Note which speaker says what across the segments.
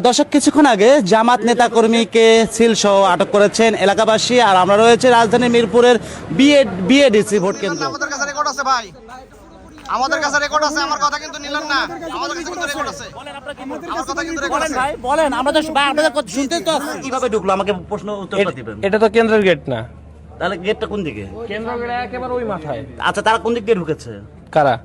Speaker 1: দর্শক, কিছুক্ষণ আগে জামাত নেতাকর্মীকে সিল সহ আটক করেছেন এলাকাবাসী। আর আমরা রয়েছে রাজধানীর মিরপুরের বিএডিসি ভোট কেন্দ্র।
Speaker 2: আমাদের কাছে রেকর্ড আছে ভাই, আমাদের কাছে রেকর্ড আছে। আমার কথা কিন্তু নিলেন না, আমাদের কাছে কিন্তু রেকর্ড আছে। আমার কথা কিন্তু রেকর্ড আছে।
Speaker 1: ভাই বলেন, আমরা তো আপনাদের কথা শুনতে তো আসছি। কিভাবে ঢুকলো আমাকে প্রশ্ন উত্তরটা দিবেন।
Speaker 3: এটা তো কেন্দ্রের গেট না।
Speaker 1: তাহলে গেটটা কোন দিকে?
Speaker 3: কেন্দ্র গেট একেবারে ওই মাথায়।
Speaker 1: আচ্ছা, তারা কোন দিক দিয়ে ঢুকেছে?
Speaker 3: কারা?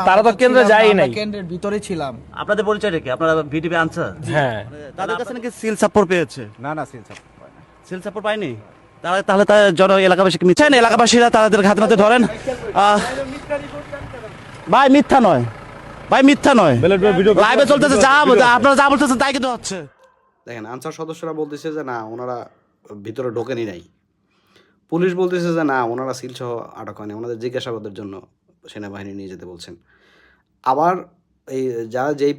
Speaker 3: তারা তো কেন্দ্রে যায়ই নাই।
Speaker 4: কেন্দ্রের ভিতরে ছিলাম।
Speaker 1: আপনাদের পরিচয় রেখে আপনারা ভিডিপি আনছেন?
Speaker 3: হ্যাঁ,
Speaker 1: তাদের কাছে নাকি সিল সাপোর্ট পেয়েছে।
Speaker 5: না সিল সাপোর্ট পায় না।
Speaker 1: সিল সাপোর্ট পায়নি। তাহলে তার জন এলাকাবাসীকে মিথ্যা, এলাকাবাসীরা তাদের হাতে নাতে ধরেন। ভাই মিথ্যা নয়, ভাই মিথ্যা নয়, লাইভে চলতেছে, যা আপনারা যা বলতেছেন তাই কিন্তু হচ্ছে।
Speaker 6: দেখেন, আনসার সদস্যরা বলতেছে যে না, ওনারা ভিতরে ঢোকেনি নাই। পুলিশ বলতেছে যে না, ওনারা সিল সহ আটক হয়নি, ওনাদের জিজ্ঞাসাবাদের জন্য সেনাবাহিনী নিয়ে যেতে বলছেন। আবার এই যারা যেই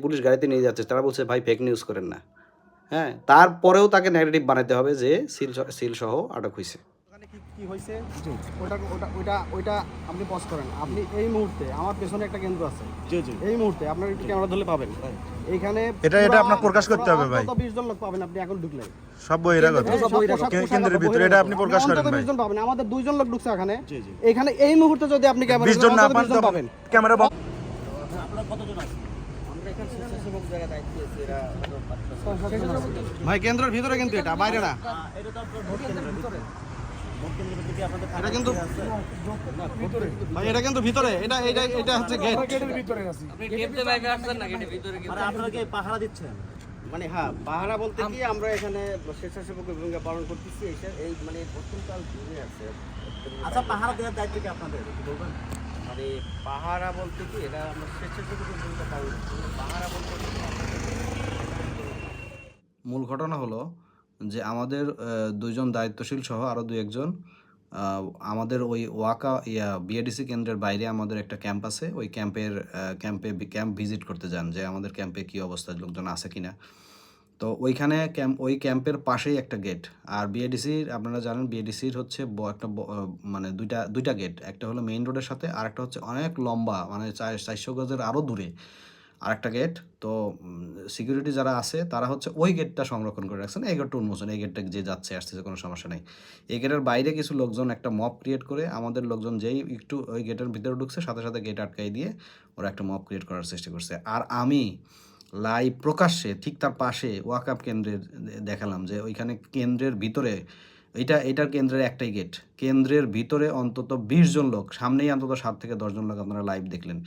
Speaker 6: পুলিশ গাড়িতে নিয়ে যাচ্ছে তারা বলছে ভাই ফেক নিউজ করেন না। হ্যাঁ, তারপরেও তাকে নেগেটিভ বানাতে হবে যে সিল সহ আটক হয়েছে।
Speaker 2: কি হয়েছে ওইটা আপনি পজ করেন। আপনি এই মুহূর্তে আমার পেছনে একটা কেন্দ্র আছে, এই মুহূর্তে আপনার একটু ক্যামেরা ধরলে পাবেন। এইখানে
Speaker 5: এটা আপনার প্রকাশ করতে হবে ভাই।
Speaker 2: 20 জন লোক পাবেন আপনি এখন ঢুকলে,
Speaker 5: সব বহিরাগত কেন্দ্রের ভিতরে, এটা আপনি প্রকাশ করেন ভাই।
Speaker 2: 20 জন পাবেন, আমাদের 2 জন লোক ঢুকছে এখানে। এখানে এই মুহূর্তে যদি আপনি ক্যামেরা
Speaker 5: 20 জন না পান তো
Speaker 2: পাবেন।
Speaker 5: ক্যামেরা বন্ধ।
Speaker 2: ভাই কেন্দ্রের ভিতরে কিন্তু এটা বাইরে না, এটা কিন্তু ভাই, এটা কিন্তু ভিতরে, এটা হচ্ছে গেট।
Speaker 1: আপনারা কি পাহারা দিচ্ছেন?
Speaker 4: মানে হ্যাঁ, পাহারা বলতে কি আমরা এখানে স্বেচ্ছাসেবকের ভূমিকা পালন করতেছি। এই মানে প্রথমকাল ঘুরে আছে।
Speaker 1: আচ্ছা, পাহারা দেওয়ার দায়িত্ব কি আপনাদের, বলবেন?
Speaker 4: মানে পাহারা বলতে কি, এটা আমরা স্বেচ্ছাসেবকের ভূমিকা পালন করছি। পাহারা বলতে
Speaker 6: মূল ঘটনা হলো যে আমাদের 2 জন দায়িত্বশীল সহ আরও 2-1 জন আমাদের ওই বিএডিসি কেন্দ্রের বাইরে আমাদের একটা ক্যাম্প আছে। ওই ক্যাম্প ভিজিট করতে যান যে আমাদের ক্যাম্পে কী অবস্থা, লোকজন আছে কিনা। তো ওইখানে ওই ক্যাম্পের পাশেই একটা গেট। আর বিএডিসির, আপনারা জানেন বিএডিসির হচ্ছে মানে দুইটা গেট। একটা হলো মেইন রোডের সাথে, আর একটা হচ্ছে অনেক লম্বা, মানে 400 গজের আরও দূরে আর একটা গেট। তো সিকিউরিটি যারা আছে তারা হচ্ছে ওই গেটটা সংরক্ষণ করে রাখছেন। এই গেটটা উন্মোচন, এই গেটটা যে যাচ্ছে আসতেছে কোনো সমস্যা নেই। এই গেটের বাইরে কিছু লোকজন একটা মব ক্রিয়েট করে, আমাদের লোকজন যেই একটু ওই গেটের ভিতরে ঢুকছে সাথে সাথে গেট আটকাই দিয়ে ওরা একটা মব ক্রিয়েট করার চেষ্টা করছে। আর আমি লাইভ প্রকাশ্যে ঠিক তার পাশে ওয়াকআপ কেন্দ্রের দেখালাম যে ওইখানে কেন্দ্রের ভিতরে, এটার কেন্দ্রের একটাই গেট, কেন্দ্রের ভিতরে অন্তত 20 জন লোক, সামনেই অন্তত 7 থেকে 10 জন লোক আপনারা লাইভ দেখলেন।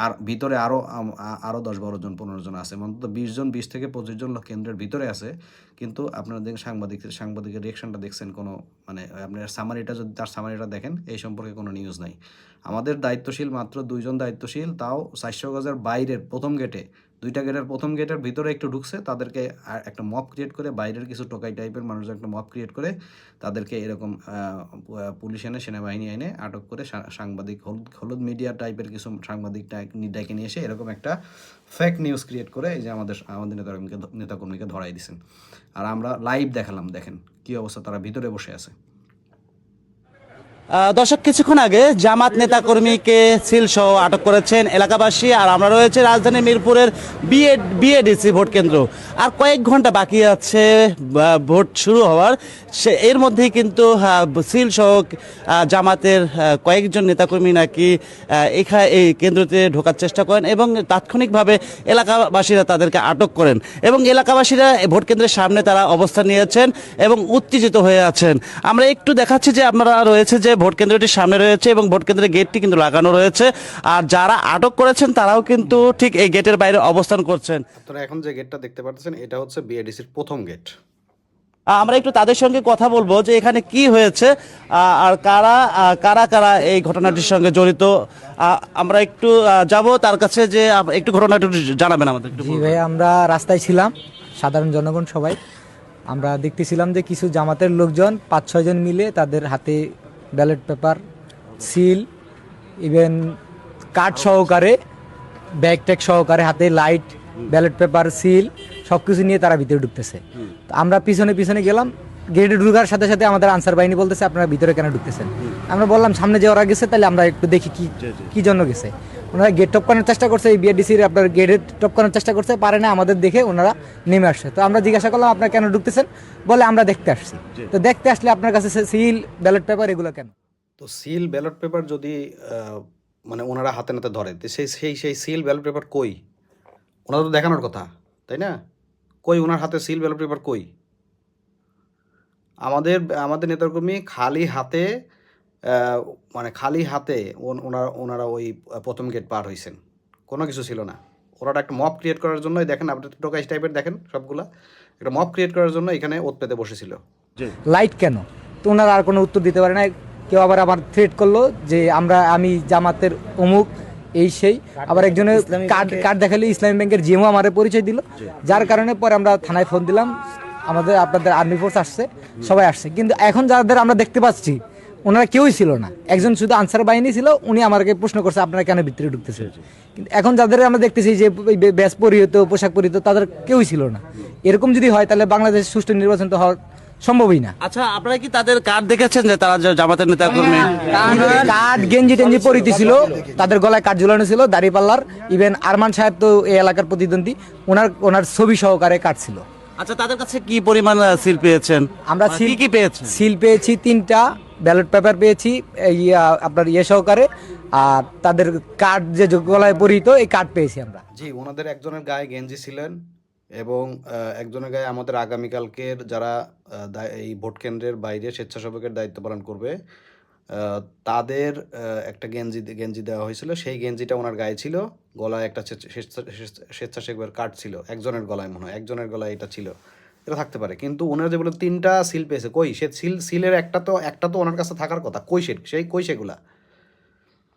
Speaker 6: আর ভিতরে আরও 10-12 জন 15 জন আছে, অন্তত 20 থেকে 25 জন লোক কেন্দ্রের ভিতরে আছে। কিন্তু আপনারা দেখেন সাংবাদিকের রিয়েকশনটা দেখছেন, কোনো মানে আপনার তার সামারিটা দেখেন, এই সম্পর্কে কোনো নিউজ নাই। আমাদের দায়িত্বশীল মাত্র 2 জন দায়িত্বশীল, তাও 400 গজের বাইরের প্রথম গেটে, 2টা গেটের প্রথম গেটের ভিতরে একটু ঢুকছে, তাদেরকে একটা মব ক্রিয়েট করে, বাইরের কিছু টোকাই টাইপের মানুষজন একটা মব ক্রিয়েট করে তাদেরকে এরকম পুলিশ এনে, সেনাবাহিনী এনে আটক করে সাংবাদিক, হলুদ মিডিয়া টাইপের কিছু সাংবাদিক ডেকে নিয়ে এসে এরকম একটা ফেক নিউজ ক্রিয়েট করে এই যে আমাদের নেতাকর্মীকে ধরাই দিয়েছেন। আর আমরা লাইভ দেখালাম, দেখেন কী অবস্থা, তারা ভিতরে বসে আছে।
Speaker 1: দর্শক, কিছুক্ষণ আগে জামাত নেতাকর্মীকে সিল সহ আটক করেছেন এলাকাবাসী। আর আমরা রয়েছে রাজধানীর মিরপুরের বিএডিসি ভোট কেন্দ্র। আর কয়েক ঘন্টা বাকি আছে ভোট শুরু হওয়ার। এর মধ্যেই কিন্তু সিল সহ জামাতের কয়েকজন নেতাকর্মী নাকি এই কেন্দ্রতে ঢোকার চেষ্টা করেন এবং তাৎক্ষণিকভাবে এলাকাবাসীরা তাদেরকে আটক করেন। এবং এলাকাবাসীরা ভোট কেন্দ্রের সামনে তারা অবস্থান নিয়েছেন এবং উত্তেজিত হয়ে আছেন। আমরা একটু দেখাচ্ছি যে আপনারা রয়েছে যে ভোট কেন্দ্রটির সামনে রয়েছে এবং ভোট কেন্দ্রের গেটটি কিন্তু লাগানো রয়েছে। আর যারা আটক করেছেন তারাও কিন্তু ঠিক এই গেটের বাইরে অবস্থান করছেন।
Speaker 6: আপনারা এখন যে গেটটা দেখতে পাচ্ছেন এটা হচ্ছে বিএডিসির প্রথম গেট।
Speaker 1: আমরা একটু তাদের সঙ্গে কথা বলবো যে এখানে কি হয়েছে আর কারা কারা এই ঘটনাটির সঙ্গে জড়িত। আমরা একটু যাব তার কাছে, যে একটু ঘটনাটি জানাবেন আমাদের।
Speaker 7: জি ভাই, আমরা রাস্তায় ছিলাম, সাধারণ জনগণ সবাই আমরা দেখতেছিলাম যে কিছু জামাতের লোকজন 5-6 জন মিলে তাদের হাতে ballot paper, seal, even card সহকারে, ব্যাগ ট্যাগ সহকারে, হাতে লাইট, ব্যালট পেপার, সিল সব কিছু নিয়ে তারা ভিতরে ঢুকতেছে। তো আমরা পিছনে গেলাম। গেটে ঢুকার সাথে সাথে আমাদের আনসার বাহিনী বলতেছে আপনারা ভিতরে কেন ঢুকতেছেন। আমরা বললাম সামনে যে ওরা গেছে, তাহলে আমরা একটু দেখি কি জন্য গেছে। ওনারা গেট টপ করার চেষ্টা করছে, এই বিআরডিসির আপনার গেটে টপ করার চেষ্টা করছে, পারে না, আমাদের দেখে ওনারা নেমে আসছে। তো আমরা জিজ্ঞাসা করলাম আপনারা কেন ঢুকতেছেন, বলে আমরা দেখতে আসছি। তো দেখতে আসলে আপনার কাছে সিল, ব্যালট পেপার এগুলো কেন?
Speaker 6: তো সিল ব্যালট পেপার যদি মানে ওনারা হাতে নাতে ধরে, তো সেই সিল ব্যালট পেপার কই? ওনারা তো দেখানোর কথা, তাই না? কই ওনার হাতে সিল ব্যালট পেপার কই? আমাদের নেতাকর্মী খালি হাতে মানে খালি হাতে ওনারা ওই প্রথম গেট পার হয়েছেন, কোনো কিছু ছিল না। ওরা একটা মব ক্রিয়েট করার জন্যই দেখেন, আপনি টোকাইশ টাইপের দেখেন সবগুলা, একটা মব ক্রিয়েট করার জন্য এখানে ওত পেতে বসেছিল।
Speaker 7: লাইট কেন? তো ওনারা আর কোনো উত্তর দিতে পারে না। কেউ আবার আমার থ্রেট করলো যে আমি জামাতের অমুক এই সেই, আবার একজনের কার্ড দেখালে ইসলামী ব্যাংকের জিএমও আমাদের পরিচয় দিল, যার কারণে পরে আমরা থানায় ফোন দিলাম, আপনাদের আর্মি ফোর্স আসছে, সবাই আসছে। কিন্তু এখন যাদের আমরা দেখতে পাচ্ছি ওনারা কেউই ছিল না, একজন শুধু আনসার বাহিনী ছিল, উনি আমাকে প্রশ্ন করছে আপনারা কেন ভিতরে ঢুকতেছে। কিন্তু এখন যাদের আমরা দেখতেছি যে ব্যাস পরিহিত, পোশাক পরিহিত, তাদের কেউই ছিল না। এরকম যদি হয় তাহলে বাংলাদেশ সুষ্ঠু নির্বাচন তো হওয়ার সম্ভবই না।
Speaker 1: আচ্ছা, আপনারা কি তাদের কার্ড দেখেছেন যে তারা জামাতের নেতা কর্মী?
Speaker 7: কার্ড গেঞ্জি টেঞ্জি পরিতে ছিল, তাদের গলায় কার্ড ঝুলানো ছিল, দাড়িপাল্লার। ইভেন আরমান সাহেব তো এই এলাকার প্রতিদ্বন্দ্বী, ওনার ছবি সহকারে কার্ড ছিল।
Speaker 1: আচ্ছা, তাদের কাছে কি পরিমাণ সিল পেয়েছেন?
Speaker 7: আমরা
Speaker 1: কি পেয়েছেন?
Speaker 7: সিল পেয়েছি 3টা, ব্যালট পেপার পেয়েছি আপনার সহকারে, আর তাদের কার্ড যে গলায় পরিহিত এই কার্ড পেয়েছি আমরা।
Speaker 6: জি, ওনাদের একজনের গায়ে গেঞ্জি ছিলেন এবং একজনের গায়ে আমাদের আগামীকালকের যারা এই ভোট কেন্দ্রের বাইরে স্বেচ্ছাসেবকের দায়িত্ব পালন করবে তাদের একটা গেঞ্জি দেওয়া হয়েছিল। সেই গেঞ্জিটা ওনার গায়ে ছিল, গলায় একটা স্বেচ্ছাসেবকের কার্ড ছিল, একজনের গলায় মনে হয়, একজনের গলায় এটা ছিল। এটা থাকতে পারে, কিন্তু ওনারা যে বলে 3টা সিল পেয়েছে, কই সে সিলের একটা তো ওনার কাছে থাকার কথা, কই সেগুলা?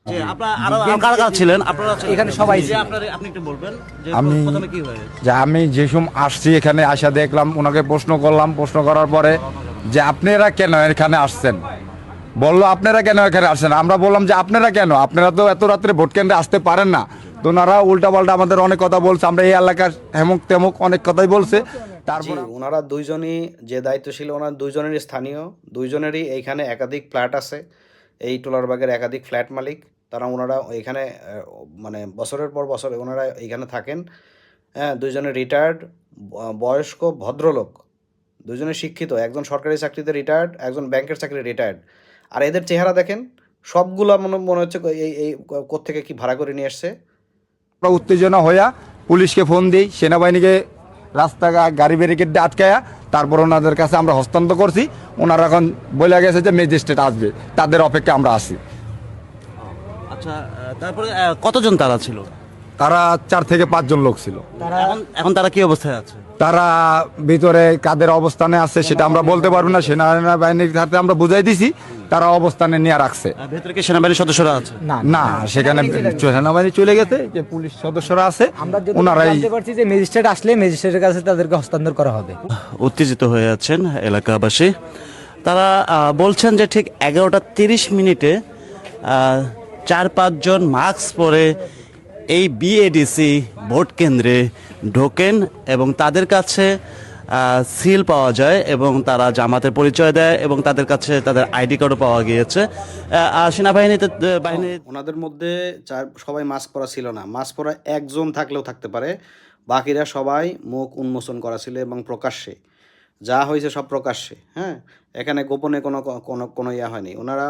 Speaker 1: যে আপনারা আরো কারা কারা ছিলেন? আপনারা
Speaker 7: এখানে সবাই
Speaker 1: যে আপনি একটু বলবেন যে
Speaker 5: আমি-
Speaker 1: প্রথমে কি হয়েছে?
Speaker 5: যে আমি যে সময় আসছি এখানে আসা দেখলাম, ওনাকে প্রশ্ন করলাম, প্রশ্ন করার পরে যে আপনারা কেন এখানে আসছেন, বললো আপনারা কেন এখানে আসছেন। আমরা বললাম যে আপনারা কেন, আপনারা তো এত রাত্রে ভোট কেন্দ্রে আসতে পারেন না। তো ওনারা উল্টাপাল্টা আমাদের অনেক কথা বলছে, আমরা এই এলাকার হেমুক তেমুক অনেক কথাই বলছে। তারপর
Speaker 6: ওনারা দুইজনই যে দায়িত্বশীল, ওনার দুইজনেরই স্থানীয়, দুইজনেরই এইখানে একাধিক ফ্ল্যাট আছে, এই টোলারবাগের একাধিক ফ্ল্যাট মালিক। ওনারা এখানে মানে বছরের পর বছর ওনারা এইখানে থাকেন। হ্যাঁ, দুইজনে রিটায়ার্ড বয়স্ক ভদ্রলোক, দুজনে শিক্ষিত, একজন সরকারি চাকরিতে রিটায়ার্ড, একজন ব্যাংকের চাকরি রিটায়ার্ড। আর এদের চেহারা দেখেন, সবগুলা মনে হচ্ছে এই কোত্থেকে কি ভাড়া করে নিয়ে আসছে।
Speaker 5: আমরা উত্তেজনা হইয়া পুলিশকে ফোন দিই, সেনাবাহিনীকে রাস্তা গাড়ি ব্যারিকেড দিয়ে আটকায়া তারপর ওনাদের কাছে আমরা হস্তান্তর করছি। ওনারা এখন বলে গেছে যে ম্যাজিস্ট্রেট আসবে, তাদের অপেক্ষা আমরা আছি।
Speaker 1: আচ্ছা, তারপরে কতজন তারা ছিল?
Speaker 5: তারা 4 থেকে 5 জন লোক ছিল।
Speaker 1: এখন তারা কি অবস্থায় আছে?
Speaker 5: তারা ভিতরে কাদের অবস্থানে আছে সেটা আমরা বলতে পারবো না, সেনাবাহিনীর হাতে আমরা বুঝাই দিছি, তারা অবস্থানে নিয়ে রাখছে।
Speaker 1: ভেতরে কি সেনাবাহিনীর সদস্যরা আছে?
Speaker 5: না, সেখানে সেনাবাহিনী চলে গেছে, যে পুলিশ সদস্যরা আছে
Speaker 7: আমরা
Speaker 5: ওনারাই।
Speaker 7: জানতে পারছি যে ম্যাজিস্ট্রেট আসলে ম্যাজিস্ট্রেটের কাছে তাদেরকে হস্তান্তর করা হবে।
Speaker 1: উত্তেজিত হয়ে আছেন এলাকাবাসী। তারা বলছেন যে ঠিক 11টা 30 মিনিটে 4-5 জন মাস্ক পরে এই বিএডিসি ভোট কেন্দ্রে ঢোকেন এবং তাদের কাছে সিল পাওয়া যায় এবং তারা জামাতের পরিচয় দেয় এবং তাদের কাছে তাদের আইডি কার্ডও পাওয়া গিয়েছে। সেনাবাহিনীতে
Speaker 6: ওনাদের মধ্যে সবাই মাস্ক পরা ছিল না, মাস্ক পরা একজন থাকলেও থাকতে পারে, বাকিরা সবাই মুখ উন্মোচন করা ছিল এবং প্রকাশ্যে যা হয়েছে সব প্রকাশ্যে। হ্যাঁ, এখানে গোপনে কোনো ইয়া হয়নি। ওনারা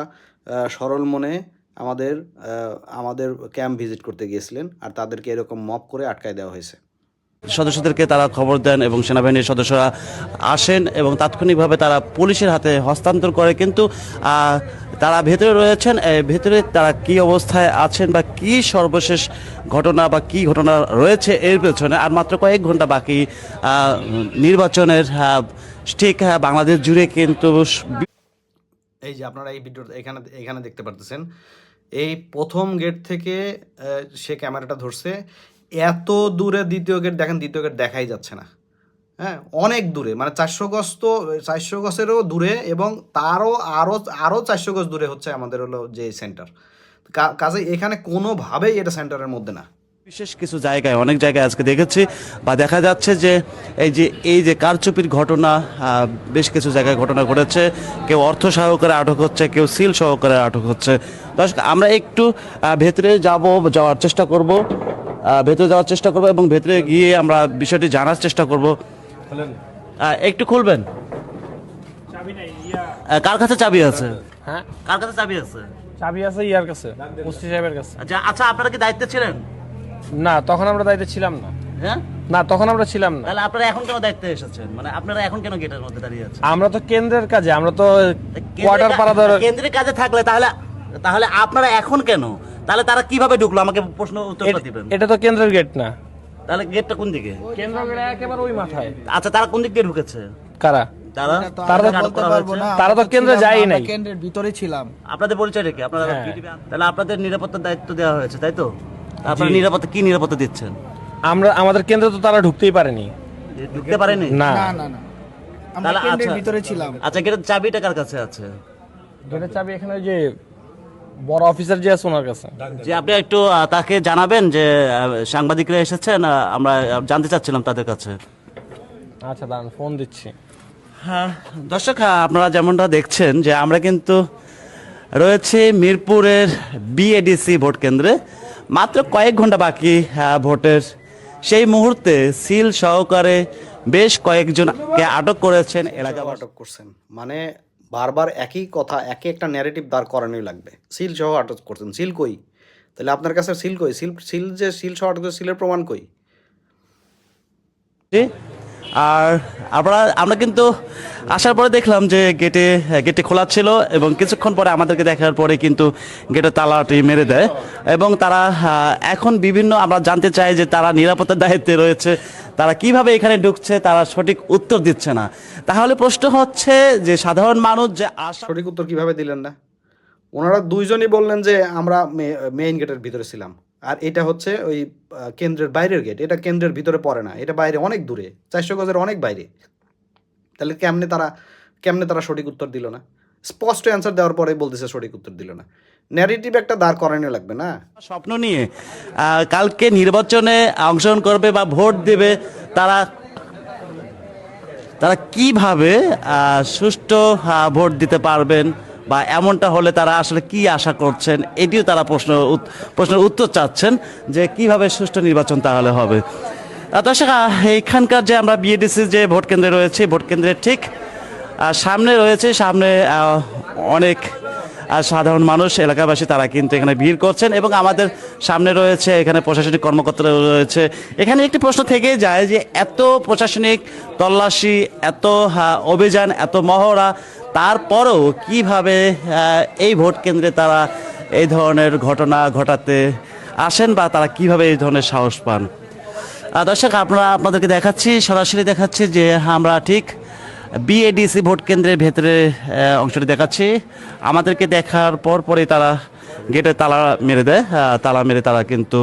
Speaker 6: সরল মনে আমাদের ক্যাম্প ভিজিট করতে গিয়েছিলেন, আর তাদেরকে এরকম মব করে আটকায় দেওয়া হয়েছে।
Speaker 1: সদস্যদেরকে তারা খবর দেন এবং সেনাবাহিনীর সদস্যরা আসেন এবং তাৎক্ষণিকভাবে তারা পুলিশের হাতে হস্তান্তর করে। কিন্তু তারা ভেতরে রয়েছেন, ভেতরে তারা কি অবস্থায় আছেন বা কি সর্বশেষ ঘটনা বা কি ঘটনা রয়েছে এর পেছনে আর মাত্র কয়েক ঘন্টা বাকি নির্বাচনের। ঠিক বাংলাদেশ জুড়ে কিন্তু
Speaker 6: এই যে আপনারা এই ভিডিও এখানে দেখতে পারতেছেন, এই প্রথম গেট থেকে সে ক্যামেরাটা ধরছে, এত দূরে দ্বিতীয় গেট দেখেন, দ্বিতীয় গেট দেখাই যাচ্ছে না। হ্যাঁ, অনেক দূরে, মানে 400 গজ, তো 400 গজেরও দূরে, এবং তারও আরও 400 গজ দূরে হচ্ছে আমাদের হলো যে সেন্টার। কাজে এখানে কোনোভাবেই এটা সেন্টারের মধ্যে না,
Speaker 1: বিশেষ কিছু জায়গায়, অনেক জায়গায় আজকে দেখেছি বা দেখা যাচ্ছে যে এই যে কারচুপির ঘটনা বেশ কিছু জায়গায় ঘটনা ঘটেছে। কেউ অর্থ সহকারে আটক হচ্ছে, কেউ সিল সহকারে আটক হচ্ছে। দর্শক, আমরা একটু ভেতরে যাওয়ার চেষ্টা করব, এবং ভেতরে গিয়ে আমরা বিষয়টি জানার চেষ্টা করব। একটু খুলবেন। কার কাছে চাবি আছে?
Speaker 3: হ্যাঁ,
Speaker 1: কার কাছে চাবি আছে?
Speaker 3: চাবি আছে ইয়ার কাছে, মুফতি সাহেবের কাছে।
Speaker 1: আচ্ছা, আপনারা কি দায়িত্বে ছিলেন?
Speaker 3: না, তখন আমরা দায়িত্বে ছিলাম না।
Speaker 1: হ্যাঁ,
Speaker 3: না, তখন আমরা ছিলাম না।
Speaker 1: তাহলে আপনারা এখন কেন দায়িত্বে এসেছেন? মানে আপনারা এখন কেন গেটের মধ্যে দাঁড়িয়ে আছেন?
Speaker 3: আমরা তো কেন্দ্রের কাজে, আমরা তো কোয়ার্টার পাড়া ধরে।
Speaker 1: কেন্দ্রের কাজে থাকলে তাহলে আপনারা এখন কেন? তাহলে তারা কিভাবে ঢুকলো? আমাকে প্রশ্ন উত্তরটা দিবেন।
Speaker 3: এটা তো কেন্দ্রের গেট না।
Speaker 1: তাহলে গেটটা কোন দিকে?
Speaker 3: কেন্দ্র গেট একেবারে ওই মাথায়।
Speaker 1: আচ্ছা, তারা কোন দিক দিয়ে ঢুকেছে?
Speaker 3: কারা?
Speaker 1: তারা
Speaker 3: তারা তো তারা তো কেন্দ্রে যায়ই নাই।
Speaker 2: কেন্দ্রের ভিতরে ছিলাম।
Speaker 1: আপনাদের পরিচয় রেখে আপনারা
Speaker 3: হ্যাঁ।
Speaker 1: তাহলে আপনাদের নিরাপত্তার দায়িত্ব দেওয়া হয়েছে, তাই তো? আপনারা নিরাপত্তা দিচ্ছেন?
Speaker 3: আমাদের কেন্দ্রে তো তারা ঢুকতেই পারেনি।
Speaker 1: ঢুকতে পারেনি?
Speaker 3: না,
Speaker 2: আমরা কেন্দ্রের ভিতরে ছিলাম।
Speaker 1: আচ্ছা, গেটের চাবিটা কার কাছে আছে?
Speaker 3: গেটের চাবি এখানে ওই যে বড় অফিসার যে আছে ওনার কাছে।
Speaker 1: যে আপনি একটু তাকে জানাবেন যে সাংবাদিকরা এসেছেন, আমরা জানতে চাচ্ছিলাম তাদের কাছে।
Speaker 3: আচ্ছা, দাঁড়ান, ফোন দিচ্ছি।
Speaker 1: হ্যাঁ দর্শক, আপনারা যেমনটা দেখছেন যে আমরা কিন্তু রয়েছে মিরপুরের বিএডিসি ভোট কেন্দ্রে। মাত্র কয়েক ঘন্টা বাকি ভোটের। সেই মুহূর্তে সিল সহকারে বেশ কয়েকজনকে আটক করেছেন এলাকা।
Speaker 6: আটক করছেন মানে বারবার একই কথা, একই একটা ন্যারেটিভ দাঁড় করানোই লাগবে। সিল সহ আটক করছেন, সিল কই? তাহলে আপনার কাছে সিল কই? সিল সহ আটক, সিলের প্রমাণ কই?
Speaker 1: আর আমরা কিন্তু আসার পরে দেখলাম যে গেটে খোলা ছিল, এবং কিছুক্ষণ পরে আমাদেরকে দেখার পরে কিন্তু গেটের তালাটি মেরে দেয়। এবং তারা এখন আমরা জানতে চাই যে তারা নিরাপত্তার দায়িত্বে রয়েছে, তারা কিভাবে এখানে ঢুকছে তারা সঠিক উত্তর দিচ্ছে না। তাহলে প্রশ্ন হচ্ছে যে সাধারণ মানুষ যে
Speaker 6: সঠিক উত্তর কিভাবে দিলেন না? ওনারা দুইজনই বললেন যে আমরা মেইন গেটের ভিতরে ছিলাম, আর এটা হচ্ছে ওই কেন্দ্রের বাইরের গেট। এটা কেন্দ্রের ভিতরে পড়ে না, এটা বাইরে অনেক দূরে, 400 গজের অনেক বাইরে। তাহলে কেমনে তারা সঠিক উত্তর দিল না? স্পষ্ট অ্যান্সার দেওয়ার পরে বলতেছে সঠিক উত্তর দিল না। ন্যারেটিভ একটা দাঁড় করানো লাগবে না?
Speaker 1: স্বপ্ন নিয়ে কালকে নির্বাচনে অংশগ্রহণ করবে বা ভোট দেবে, তারা কিভাবে সুষ্ঠু ভোট দিতে পারবেন, বা এমনটা হলে তারা আসলে কি আশা করছেন, এটিও তারা প্রশ্নের উত্তর চাচ্ছেন যে কিভাবে সুষ্ঠু নির্বাচন তাহলে হবে। দর্শক, এইখানকার যে আমরা বিএডিসি যে ভোট কেন্দ্রে রয়েছে, ভোট কেন্দ্রের ঠিক সামনে অনেক সাধারণ মানুষ, এলাকাবাসী, তারা কিন্তু এখানে ভিড় করছেন, এবং আমাদের সামনে রয়েছে এখানে প্রশাসনিক কর্মকর্তারা রয়েছে। এখানে একটি প্রশ্ন থেকেই যায় যে এত প্রশাসনিক তল্লাশি, এত অভিযান, এত মহড়া, তারপরেও কিভাবে এই ভোট কেন্দ্রে তারা এই ধরনের ঘটনা ঘটাতে আসেন, বা তারা কিভাবে এই ধরনের সাহস পান। দর্শক, আপনাদেরকে সরাসরি দেখাচ্ছি যে আমরা ঠিক বিএডিসি ভোট কেন্দ্রের ভেতরে অংশটি দেখাচ্ছি। আমাদেরকে দেখার পরই তারা গেটে তালা মেরে দেয়। তালা মেরে তারা কিন্তু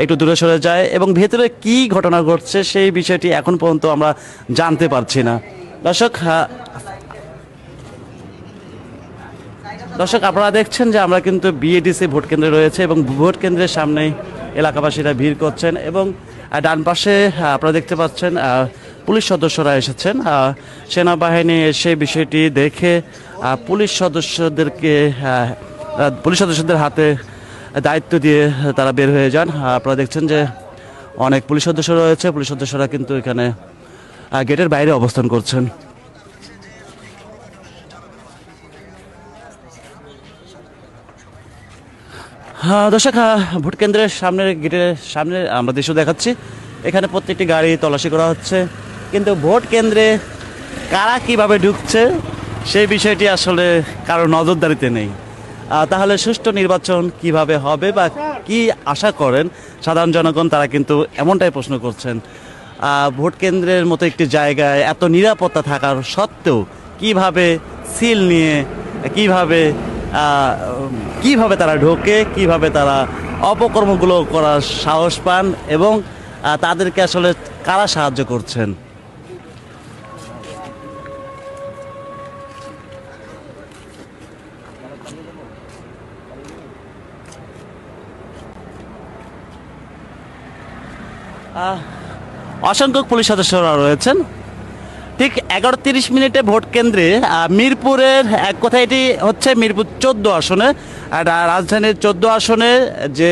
Speaker 1: একটু দূরে সরে যায়, এবং ভেতরে কি ঘটনা ঘটছে সেই বিষয়টি এখন পর্যন্ত আমরা জানতে পারছি না। দর্শক, আপনারা দেখছেন যে আমরা কিন্তু বিএডিসি ভোট কেন্দ্রে রয়েছে, এবং ভোট কেন্দ্রের সামনেই এলাকাবাসীরা ভিড় করছেন, এবং ডান পাশে আপনারা দেখতে পাচ্ছেন পুলিশ সদস্যরা এসেছেন। সেনাবাহিনী এসে বিষয়টি দেখে পুলিশ সদস্যদের হাতে দায়িত্ব দিয়ে তারা বের হয়ে যান। আপনারা দেখছেন যে অনেক পুলিশ সদস্য রয়েছে, পুলিশ সদস্যরা কিন্তু এখানে গেটের বাইরে অবস্থান করছেন। দর্শক, ভোট কেন্দ্রের গেটের সামনে আমরা দৃশ্য দেখাচ্ছি। এখানে প্রত্যেকটি গাড়ি তল্লাশি করা হচ্ছে, কিন্তু ভোট কেন্দ্রে কারা কিভাবে ঢুকছে সেই বিষয়টি আসলে কারো নজরদারিতে নেই। তাহলে সুষ্ঠু নির্বাচন কিভাবে হবে, বা কি আশা করেন সাধারণ জনগণ, তারা কিন্তু এমনটাই প্রশ্ন করছেন। ভোট কেন্দ্রের মতো একটি জায়গায় এত নিরাপত্তা থাকার সত্ত্বেও কিভাবে সিল নিয়ে কিভাবে তারা ঢোকে, কিভাবে তারা অপকর্মগুলো করার সাহস পান, এবং তাদেরকে আসলে কারা সাহায্য করছেন। অসংখ্য পুলিশ সদস্যরা রয়েছেন। ঠিক 11:30 ভোট কেন্দ্রে মিরপুরের এক কথা এটি হচ্ছে মিরপুর 14 আসনে, আর রাজধানীর 14 আসনে যে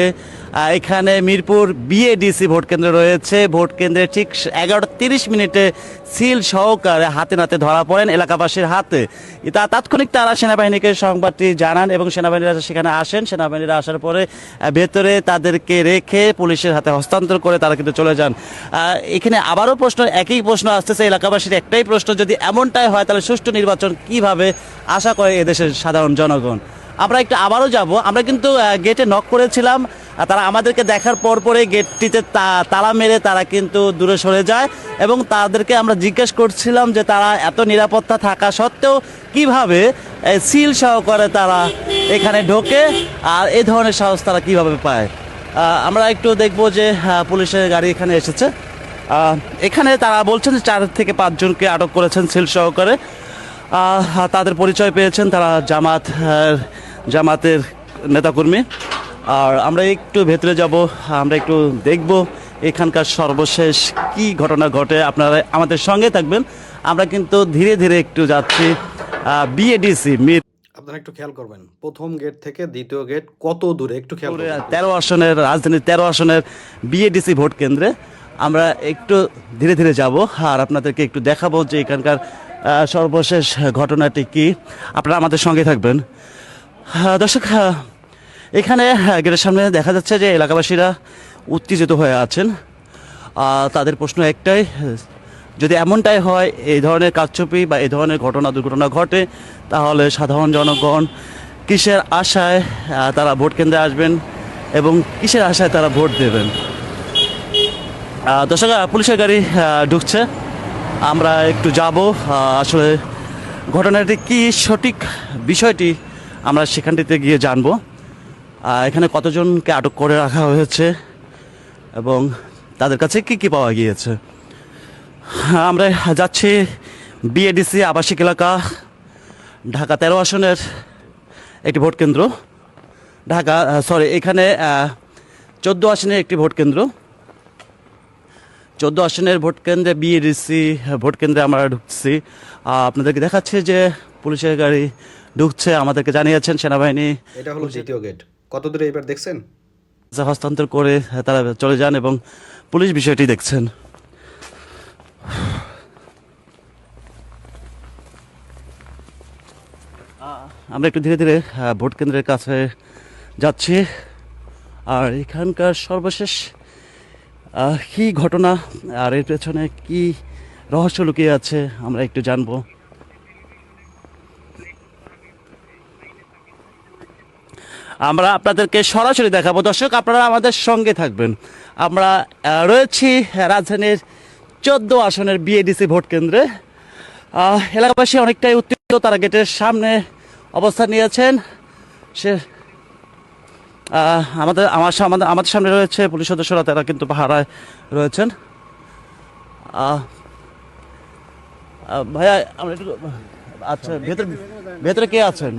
Speaker 1: এখানে মিরপুর বিএডিসি ভোট কেন্দ্র রয়েছে, ভোট কেন্দ্রে ঠিক 11:30 সিল সহকারে হাতে নাতে ধরা পড়েন এলাকাবাসীর হাতে। তাৎক্ষণিক তারা সেনাবাহিনীকে সংবাদটি জানান এবং সেনাবাহিনীরা সেখানে আসেন। সেনাবাহিনীরা আসার পরে ভেতরে তাদেরকে রেখে পুলিশের হাতে হস্তান্তর করে তারা কিন্তু চলে যান। এখানে আবারও একই প্রশ্ন আসতেছে এলাকাবাসীর, একটাই প্রশ্ন, যদি এমনটাই হয় তাহলে সুষ্ঠু নির্বাচন কিভাবে আশা করে এদেশের সাধারণ জনগণ? আমরা একটু আবারও যাব। আমরা কিন্তু গেটে নক করেছিলাম, তারা আমাদেরকে দেখার পরে গেটটিতে তালা মেরে তারা কিন্তু দূরে সরে যায় এবং তাদেরকে আমরা জিজ্ঞেস করছিলাম যে তারা এত নিরাপত্তা থাকা সত্ত্বেও কিভাবে সিল সহকারে তারা এখানে ঢোকে আর এই ধরনের সাহস তারা কিভাবে পায়। আমরা একটু দেখব যে পুলিশের গাড়ি এখানে এসেছে। এখানে তারা বলছেন যে 4 থেকে 5 জনকে আটক করেছেন সিল সহকারে। তাদের পরিচয় পেয়েছেন, তারা জামাতের নেতাকর্মী। আর আমরা একটু ভেতরে যাব, আমরা একটু দেখব এখানকার সর্বশেষ কি ঘটনা ঘটে। আপনারা আমাদের সঙ্গে থাকবেন। আমরা কিন্তু ধীরে ধীরে একটু যাচ্ছি বিএডিসি
Speaker 6: আপনারা একটু খেয়াল করবেন, প্রথম গেট থেকে দ্বিতীয় গেট কত দূরে, একটু খেয়াল করবেন।
Speaker 1: 13 আসনের রাজধানীর 13 আসনের বিএডিসি ভোট কেন্দ্রে আমরা একটু ধীরে ধীরে যাব আর আপনাদেরকে একটু দেখাবো যে এখানকার সর্বশেষ ঘটনাটি কি। আপনারা আমাদের সঙ্গে থাকবেন। দর্শক, এখানে গেটের সামনে দেখা যাচ্ছে যে এলাকাবাসীরা উত্তেজিত হয়ে আছেন। তাদের প্রশ্ন একটাই, যদি এমনটাই হয়, এই ধরনের কারচুপি বা এই ধরনের দুর্ঘটনা ঘটে, তাহলে সাধারণ জনগণ কিসের আশায় তারা ভোট কেন্দ্রে আসবেন এবং কিসের আশায় তারা ভোট দেবেন? দর্শক, পুলিশের গাড়ি ঢুকছে, আমরা একটু যাব। আসলে ঘটনাটি কি সঠিক বিষয়টি আমরা সেখানটিতে গিয়ে জানবো। এখানে কতজনকে আটক করে রাখা হয়েছে এবং তাদের কাছে কি কি পাওয়া গিয়েছে। আমরা যাচ্ছি বিএডিসি আবাসিক এলাকা, ঢাকা 13 আসনের একটি ভোট কেন্দ্র। এখানে 14 আসনের একটি ভোট কেন্দ্র। 14 আসনের ভোট কেন্দ্রে বিএডিসি ভোট কেন্দ্রে আমরা ঢুকছি। আপনাদেরকে দেখাচ্ছে যে পুলিশের গাড়ি ঢুকছে, আমাদেরকে জানিয়েছেন সেনাবাহিনী।
Speaker 6: এটা হলো দ্বিতীয় গেট, কত দূরে এবার দেখছেন?
Speaker 1: হস্তান্তর করে তারা চলে যান এবং পুলিশ বিষয়টি দেখছেন। আমরা একটু ধীরে ধীরে ভোট কেন্দ্রের কাছে যাচ্ছি আর এখানকার সর্বশেষ কি ঘটনা আর এর পেছনে কি রহস্য লুকিয়ে আছে আমরা একটু জানবো। আমরা আপনাদেরকে সরাসরি দেখাবো। দর্শক, আপনারা আমাদের সঙ্গে থাকবেন। আমরা রয়েছি রাজধানীর 14 আসনের বিএডিসি ভোট কেন্দ্রে। এলাকাবাসী অনেকটাই উত্তেজিত, তারা গেটের সামনে অবস্থান নিয়েছেন। আমাদের সামনে রয়েছে পুলিশ সদস্যরা, তারা কিন্তু পাহারায় রয়েছেন। ভাইয়া, আমরা একটু আচ্ছা, ভেতরে কে আছেন?